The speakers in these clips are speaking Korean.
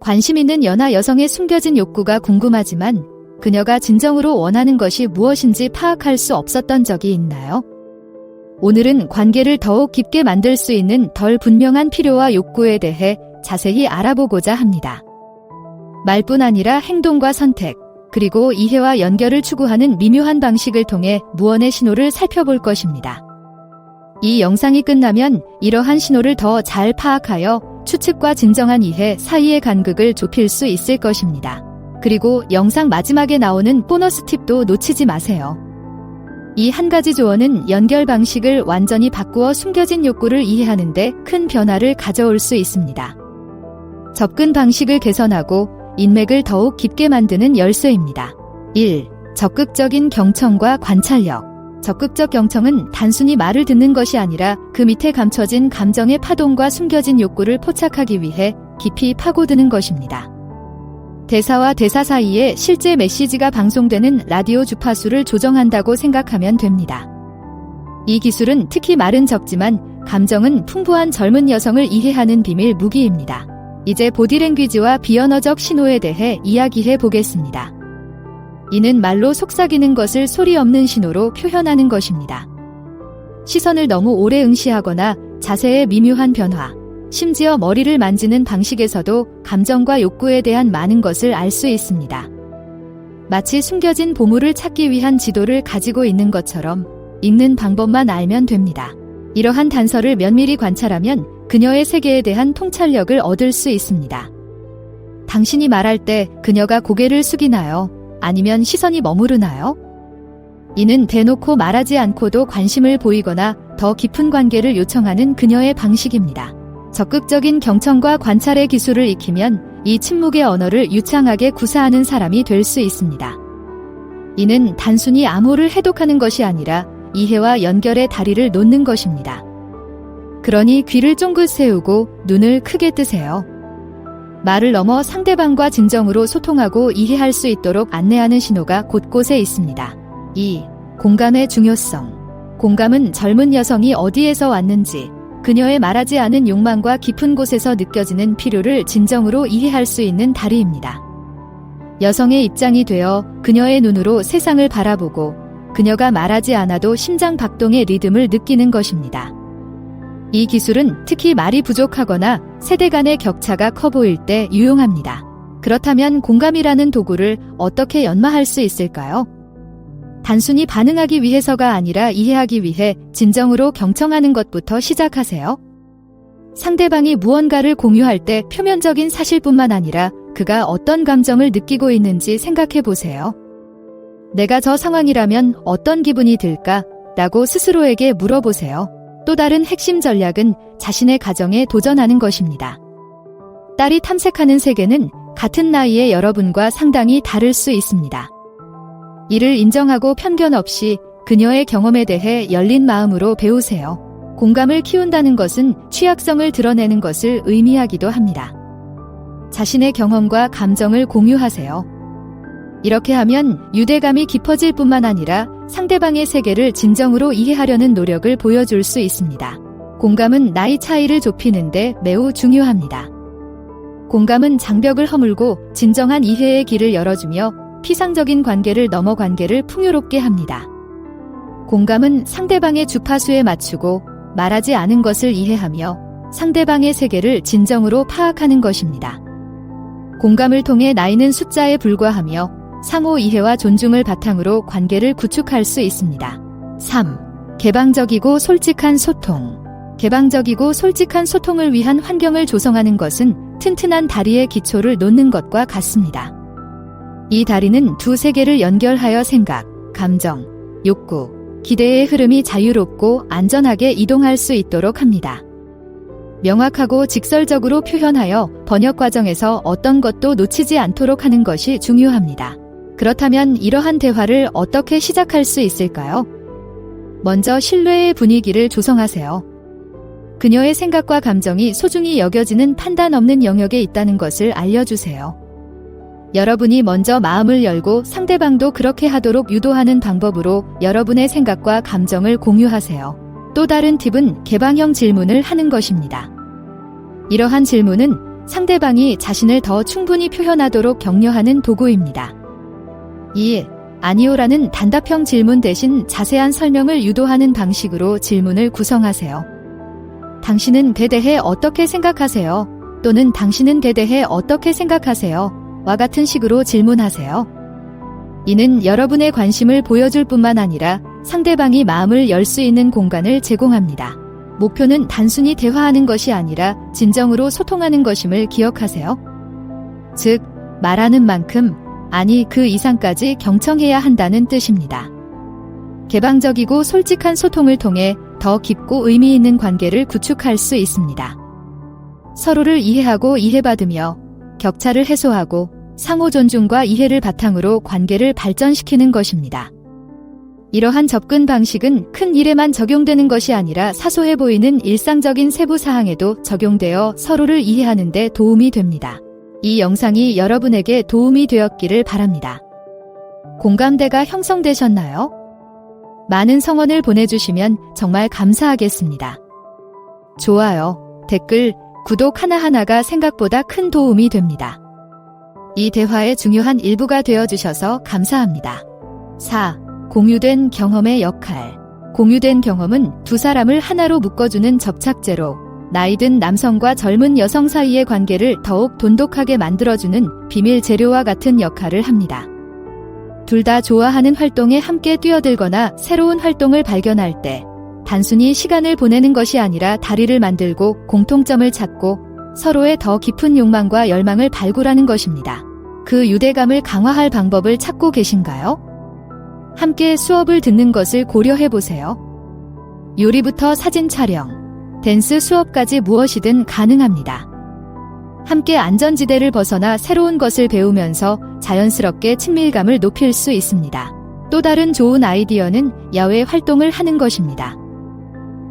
관심 있는 연하 여성의 숨겨진 욕구가 궁금하지만 그녀가 진정으로 원하는 것이 무엇인지 파악할 수 없었던 적이 있나요? 오늘은 관계를 더욱 깊게 만들 수 있는 덜 분명한 필요와 욕구에 대해 자세히 알아보고자 합니다. 말뿐 아니라 행동과 선택, 그리고 이해와 연결을 추구하는 미묘한 방식을 통해 무언의 신호를 살펴볼 것입니다. 이 영상이 끝나면 이러한 신호를 더 잘 파악하여 추측과 진정한 이해 사이의 간극을 좁힐 수 있을 것입니다. 그리고 영상 마지막에 나오는 보너스 팁도 놓치지 마세요. 이 한 가지 조언은 연결 방식을 완전히 바꾸어 숨겨진 욕구를 이해하는 데 큰 변화를 가져올 수 있습니다. 접근 방식을 개선하고 인맥을 더욱 깊게 만드는 열쇠입니다. 1. 적극적인 경청과 관찰력. 적극적 경청은 단순히 말을 듣는 것이 아니라 그 밑에 감춰진 감정의 파동과 숨겨진 욕구를 포착하기 위해 깊이 파고드는 것입니다. 대사와 대사 사이에 실제 메시지가 방송되는 라디오 주파수를 조정한다고 생각하면 됩니다. 이 기술은 특히 말은 적지만 감정은 풍부한 젊은 여성을 이해하는 비밀 무기입니다. 이제 보디랭귀지와 비언어적 신호에 대해 이야기해 보겠습니다. 이는 말로 속삭이는 것을 소리 없는 신호로 표현하는 것입니다. 시선을 너무 오래 응시하거나 자세의 미묘한 변화, 심지어 머리를 만지는 방식에서도 감정과 욕구에 대한 많은 것을 알 수 있습니다. 마치 숨겨진 보물을 찾기 위한 지도를 가지고 있는 것처럼 읽는 방법만 알면 됩니다. 이러한 단서를 면밀히 관찰하면 그녀의 세계에 대한 통찰력을 얻을 수 있습니다. 당신이 말할 때 그녀가 고개를 숙이나요? 아니면 시선이 머무르나요? 이는 대놓고 말하지 않고도 관심을 보이거나 더 깊은 관계를 요청하는 그녀의 방식입니다. 적극적인 경청과 관찰의 기술을 익히면 이 침묵의 언어를 유창하게 구사하는 사람이 될 수 있습니다. 이는 단순히 암호를 해독하는 것이 아니라 이해와 연결의 다리를 놓는 것입니다. 그러니 귀를 쫑긋 세우고 눈을 크게 뜨세요. 말을 넘어 상대방과 진정으로 소통하고 이해할 수 있도록 안내하는 신호가 곳곳에 있습니다. 2. 공감의 중요성. 공감은 젊은 여성이 어디에서 왔는지, 그녀의 말하지 않은 욕망과 깊은 곳에서 느껴지는 필요를 진정으로 이해할 수 있는 다리입니다. 여성의 입장이 되어 그녀의 눈으로 세상을 바라보고 그녀가 말하지 않아도 심장 박동의 리듬을 느끼는 것입니다. 이 기술은 특히 말이 부족하거나 세대 간의 격차가 커 보일 때 유용합니다. 그렇다면 공감이라는 도구를 어떻게 연마할 수 있을까요? 단순히 반응하기 위해서가 아니라 이해하기 위해 진정으로 경청하는 것부터 시작하세요. 상대방이 무언가를 공유할 때 표면적인 사실뿐만 아니라 그가 어떤 감정을 느끼고 있는지 생각해 보세요. 내가 저 상황이라면 어떤 기분이 들까? 라고 스스로에게 물어보세요. 또 다른 핵심 전략은 자신의 가정에 도전하는 것입니다. 딸이 탐색하는 세계는 같은 나이의 여러분과 상당히 다를 수 있습니다. 이를 인정하고 편견 없이 그녀의 경험에 대해 열린 마음으로 배우세요. 공감을 키운다는 것은 취약성을 드러내는 것을 의미하기도 합니다. 자신의 경험과 감정을 공유하세요. 이렇게 하면 유대감이 깊어질 뿐만 아니라 상대방의 세계를 진정으로 이해하려는 노력을 보여줄 수 있습니다. 공감은 나이 차이를 좁히는데 매우 중요합니다. 공감은 장벽을 허물고 진정한 이해의 길을 열어주며 피상적인 관계를 넘어 관계를 풍요롭게 합니다. 공감은 상대방의 주파수에 맞추고 말하지 않은 것을 이해하며 상대방의 세계를 진정으로 파악하는 것입니다. 공감을 통해 나이는 숫자에 불과하며 상호 이해와 존중을 바탕으로 관계를 구축할 수 있습니다. 3. 개방적이고 솔직한 소통. 개방적이고 솔직한 소통을 위한 환경을 조성하는 것은 튼튼한 다리의 기초를 놓는 것과 같습니다. 이 다리는 두 세계를 연결하여 생각, 감정, 욕구, 기대의 흐름이 자유롭고 안전하게 이동할 수 있도록 합니다. 명확하고 직설적으로 표현하여 번역 과정에서 어떤 것도 놓치지 않도록 하는 것이 중요합니다. 그렇다면 이러한 대화를 어떻게 시작할 수 있을까요? 먼저 신뢰의 분위기를 조성하세요. 그녀의 생각과 감정이 소중히 여겨지는 판단 없는 영역에 있다는 것을 알려주세요. 여러분이 먼저 마음을 열고 상대방도 그렇게 하도록 유도하는 방법으로 여러분의 생각과 감정을 공유하세요. 또 다른 팁은 개방형 질문을 하는 것입니다. 이러한 질문은 상대방이 자신을 더 충분히 표현하도록 격려하는 도구입니다. 2. 아니요라는 단답형 질문 대신 자세한 설명을 유도하는 방식으로 질문을 구성하세요. 당신은 배 대해 어떻게 생각하세요? 또는 당신은 배 대해 어떻게 생각하세요? 와 같은 식으로 질문하세요. 이는 여러분의 관심을 보여줄 뿐만 아니라 상대방이 마음을 열 수 있는 공간을 제공합니다. 목표는 단순히 대화하는 것이 아니라 진정으로 소통하는 것임을 기억하세요. 즉, 말하는 만큼, 아니 그 이상까지 경청해야 한다는 뜻입니다. 개방적이고 솔직한 소통을 통해 더 깊고 의미 있는 관계를 구축할 수 있습니다. 서로를 이해하고 이해받으며 격차를 해소하고 상호 존중과 이해를 바탕으로 관계를 발전시키는 것입니다. 이러한 접근 방식은 큰 일에만 적용되는 것이 아니라 사소해 보이는 일상적인 세부 사항에도 적용되어 서로를 이해하는 데 도움이 됩니다. 이 영상이 여러분에게 도움이 되었기를 바랍니다. 공감대가 형성되셨나요? 많은 성원을 보내주시면 정말 감사하겠습니다. 좋아요, 댓글, 구독 하나하나가 생각보다 큰 도움이 됩니다. 이 대화의 중요한 일부가 되어주셔서 감사합니다. 4. 공유된 경험의 역할. 공유된 경험은 두 사람을 하나로 묶어주는 접착제로 나이든 남성과 젊은 여성 사이의 관계를 더욱 돈독하게 만들어주는 비밀 재료와 같은 역할을 합니다. 둘 다 좋아하는 활동에 함께 뛰어들거나 새로운 활동을 발견할 때 단순히 시간을 보내는 것이 아니라 다리를 만들고 공통점을 찾고 서로의 더 깊은 욕망과 열망을 발굴하는 것입니다. 그 유대감을 강화할 방법을 찾고 계신가요? 함께 수업을 듣는 것을 고려해보세요. 요리부터 사진 촬영, 댄스 수업까지 무엇이든 가능합니다. 함께 안전지대를 벗어나 새로운 것을 배우면서 자연스럽게 친밀감을 높일 수 있습니다. 또 다른 좋은 아이디어는 야외 활동을 하는 것입니다.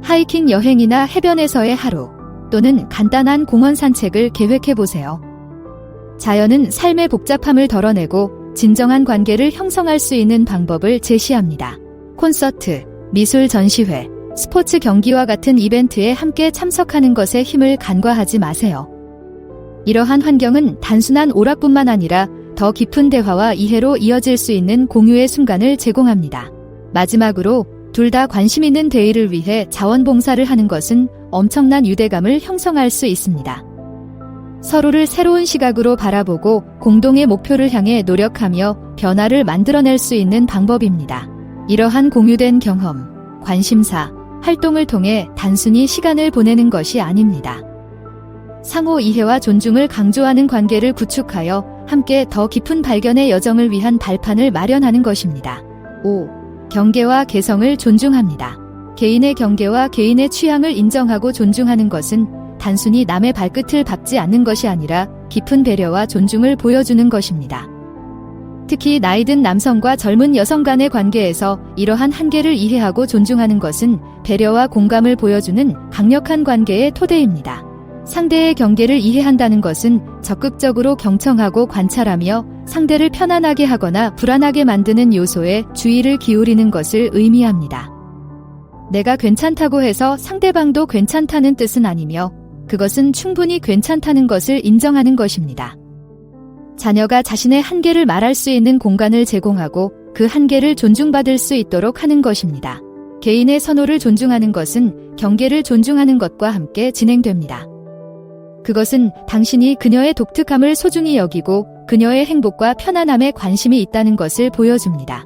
하이킹 여행이나 해변에서의 하루, 또는 간단한 공원 산책을 계획해보세요. 자연은 삶의 복잡함을 덜어내고 진정한 관계를 형성할 수 있는 방법을 제시합니다. 콘서트, 미술 전시회, 스포츠 경기와 같은 이벤트에 함께 참석하는 것에 힘을 간과하지 마세요. 이러한 환경은 단순한 오락뿐만 아니라 더 깊은 대화와 이해로 이어질 수 있는 공유의 순간을 제공합니다. 마지막으로 둘 다 관심 있는 대의를 위해 자원봉사를 하는 것은 엄청난 유대감을 형성할 수 있습니다. 서로를 새로운 시각으로 바라보고 공동의 목표를 향해 노력하며 변화를 만들어낼 수 있는 방법입니다. 이러한 공유된 경험, 관심사, 활동을 통해 단순히 시간을 보내는 것이 아닙니다. 상호 이해와 존중을 강조하는 관계를 구축하여 함께 더 깊은 발견의 여정을 위한 발판을 마련하는 것입니다. 5. 경계와 개성을 존중합니다. 개인의 경계와 개인의 취향을 인정하고 존중하는 것은 단순히 남의 발끝을 밟지 않는 것이 아니라 깊은 배려와 존중을 보여주는 것입니다. 특히 나이든 남성과 젊은 여성 간의 관계에서 이러한 한계를 이해하고 존중하는 것은 배려와 공감을 보여주는 강력한 관계의 토대입니다. 상대의 경계를 이해한다는 것은 적극적으로 경청하고 관찰하며 상대를 편안하게 하거나 불안하게 만드는 요소에 주의를 기울이는 것을 의미합니다. 내가 괜찮다고 해서 상대방도 괜찮다는 뜻은 아니며 그것은 충분히 괜찮다는 것을 인정하는 것입니다. 자녀가 자신의 한계를 말할 수 있는 공간을 제공하고 그 한계를 존중받을 수 있도록 하는 것입니다. 개인의 선호를 존중하는 것은 경계를 존중하는 것과 함께 진행됩니다. 그것은 당신이 그녀의 독특함을 소중히 여기고 그녀의 행복과 편안함에 관심이 있다는 것을 보여줍니다.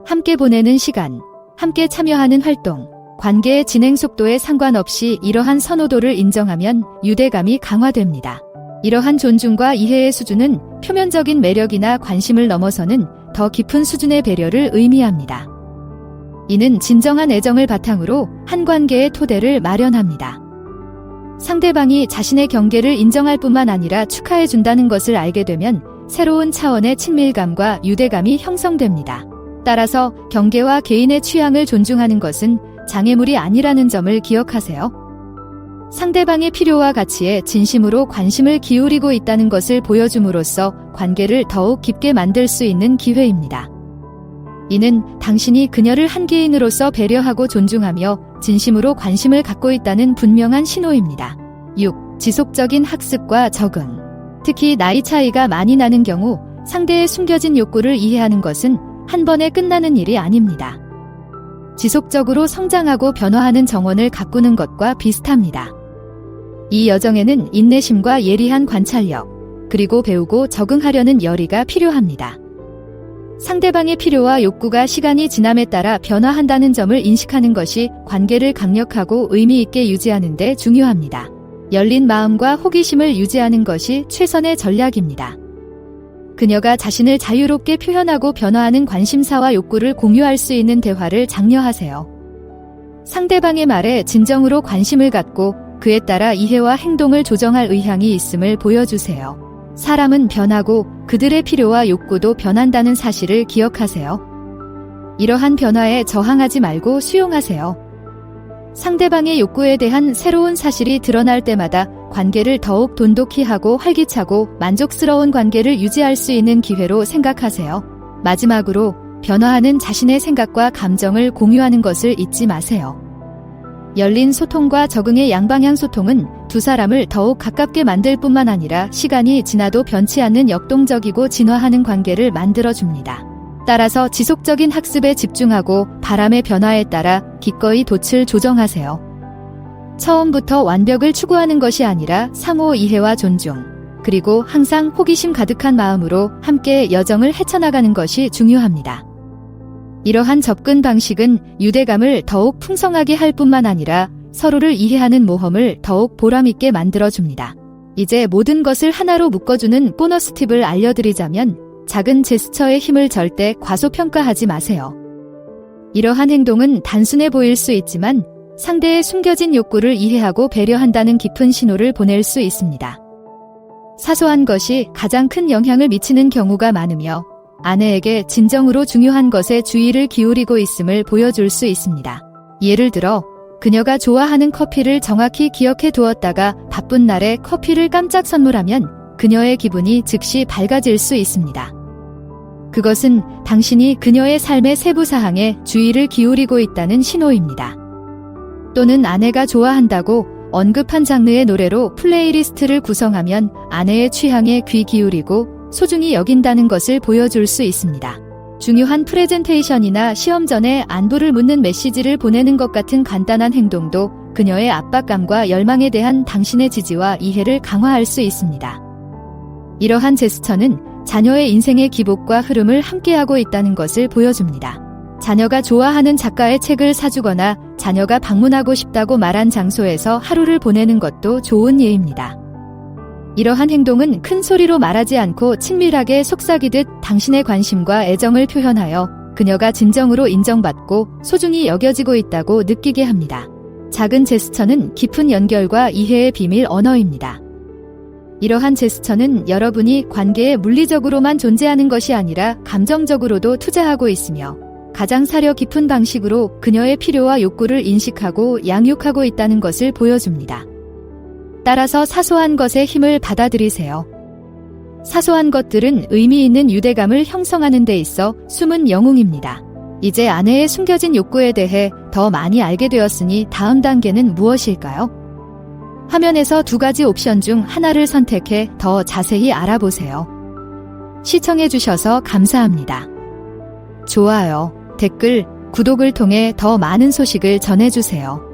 함께 보내는 시간, 함께 참여하는 활동, 관계의 진행 속도에 상관없이 이러한 선호도를 인정하면 유대감이 강화됩니다. 이러한 존중과 이해의 수준은 표면적인 매력이나 관심을 넘어서는 더 깊은 수준의 배려를 의미합니다. 이는 진정한 애정을 바탕으로 한 관계의 토대를 마련합니다. 상대방이 자신의 경계를 인정할 뿐만 아니라 축하해준다는 것을 알게 되면 새로운 차원의 친밀감과 유대감이 형성됩니다. 따라서 경계와 개인의 취향을 존중하는 것은 장애물이 아니라는 점을 기억하세요. 상대방의 필요와 가치에 진심으로 관심을 기울이고 있다는 것을 보여줌으로써 관계를 더욱 깊게 만들 수 있는 기회입니다. 이는 당신이 그녀를 한 개인으로서 배려하고 존중하며 진심으로 관심을 갖고 있다는 분명한 신호입니다. 6. 지속적인 학습과 적응. 특히 나이 차이가 많이 나는 경우 상대의 숨겨진 욕구를 이해하는 것은 한 번에 끝나는 일이 아닙니다. 지속적으로 성장하고 변화하는 정원을 가꾸는 것과 비슷합니다. 이 여정에는 인내심과 예리한 관찰력, 그리고 배우고 적응하려는 열의가 필요합니다. 상대방의 필요와 욕구가 시간이 지남에 따라 변화한다는 점을 인식하는 것이 관계를 강력하고 의미 있게 유지하는 데 중요합니다. 열린 마음과 호기심을 유지하는 것이 최선의 전략입니다. 그녀가 자신을 자유롭게 표현하고 변화하는 관심사와 욕구를 공유할 수 있는 대화를 장려하세요. 상대방의 말에 진정으로 관심을 갖고 그에 따라 이해와 행동을 조정할 의향이 있음을 보여주세요. 사람은 변하고 그들의 필요와 욕구도 변한다는 사실을 기억하세요. 이러한 변화에 저항하지 말고 수용하세요. 상대방의 욕구에 대한 새로운 사실이 드러날 때마다 관계를 더욱 돈독히 하고 활기차고 만족스러운 관계를 유지할 수 있는 기회로 생각하세요. 마지막으로 변화하는 자신의 생각과 감정을 공유하는 것을 잊지 마세요. 열린 소통과 적응의 양방향 소통은 두 사람을 더욱 가깝게 만들 뿐만 아니라 시간이 지나도 변치 않는 역동적이고 진화하는 관계를 만들어줍니다. 따라서 지속적인 학습에 집중하고 바람의 변화에 따라 기꺼이 돛을 조정하세요. 처음부터 완벽을 추구하는 것이 아니라 상호 이해와 존중, 그리고 항상 호기심 가득한 마음으로 함께 여정을 헤쳐나가는 것이 중요합니다. 이러한 접근 방식은 유대감을 더욱 풍성하게 할 뿐만 아니라 서로를 이해하는 모험을 더욱 보람있게 만들어줍니다. 이제 모든 것을 하나로 묶어주는 보너스 팁을 알려드리자면 작은 제스처의 힘을 절대 과소평가하지 마세요. 이러한 행동은 단순해 보일 수 있지만 상대의 숨겨진 욕구를 이해하고 배려한다는 깊은 신호를 보낼 수 있습니다. 사소한 것이 가장 큰 영향을 미치는 경우가 많으며 아내에게 진정으로 중요한 것에 주의를 기울이고 있음을 보여줄 수 있습니다. 예를 들어 그녀가 좋아하는 커피를 정확히 기억해 두었다가 바쁜 날에 커피를 깜짝 선물하면 그녀의 기분이 즉시 밝아질 수 있습니다. 그것은 당신이 그녀의 삶의 세부 사항에 주의를 기울이고 있다는 신호입니다. 또는 아내가 좋아한다고 언급한 장르의 노래로 플레이리스트를 구성하면 아내의 취향에 귀 기울이고 소중히 여긴다는 것을 보여줄 수 있습니다. 중요한 프레젠테이션이나 시험 전에 안부를 묻는 메시지를 보내는 것 같은 간단한 행동도 그녀의 압박감과 열망에 대한 당신의 지지와 이해를 강화할 수 있습니다. 이러한 제스처는 자녀의 인생의 기복과 흐름을 함께하고 있다는 것을 보여줍니다. 자녀가 좋아하는 작가의 책을 사주거나 자녀가 방문하고 싶다고 말한 장소에서 하루를 보내는 것도 좋은 예입니다. 이러한 행동은 큰 소리로 말하지 않고 친밀하게 속삭이듯 당신의 관심과 애정을 표현하여 그녀가 진정으로 인정받고 소중히 여겨지고 있다고 느끼게 합니다. 작은 제스처는 깊은 연결과 이해의 비밀 언어입니다. 이러한 제스처는 여러분이 관계에 물리적으로만 존재하는 것이 아니라 감정적으로도 투자하고 있으며 가장 사려 깊은 방식으로 그녀의 필요와 욕구를 인식하고 양육하고 있다는 것을 보여줍니다. 따라서 사소한 것의 힘을 받아들이세요. 사소한 것들은 의미 있는 유대감을 형성하는 데 있어 숨은 영웅입니다. 이제 아내의 숨겨진 욕구에 대해 더 많이 알게 되었으니 다음 단계는 무엇일까요? 화면에서 두 가지 옵션 중 하나를 선택해 더 자세히 알아보세요. 시청해주셔서 감사합니다. 좋아요, 댓글, 구독을 통해 더 많은 소식을 전해주세요.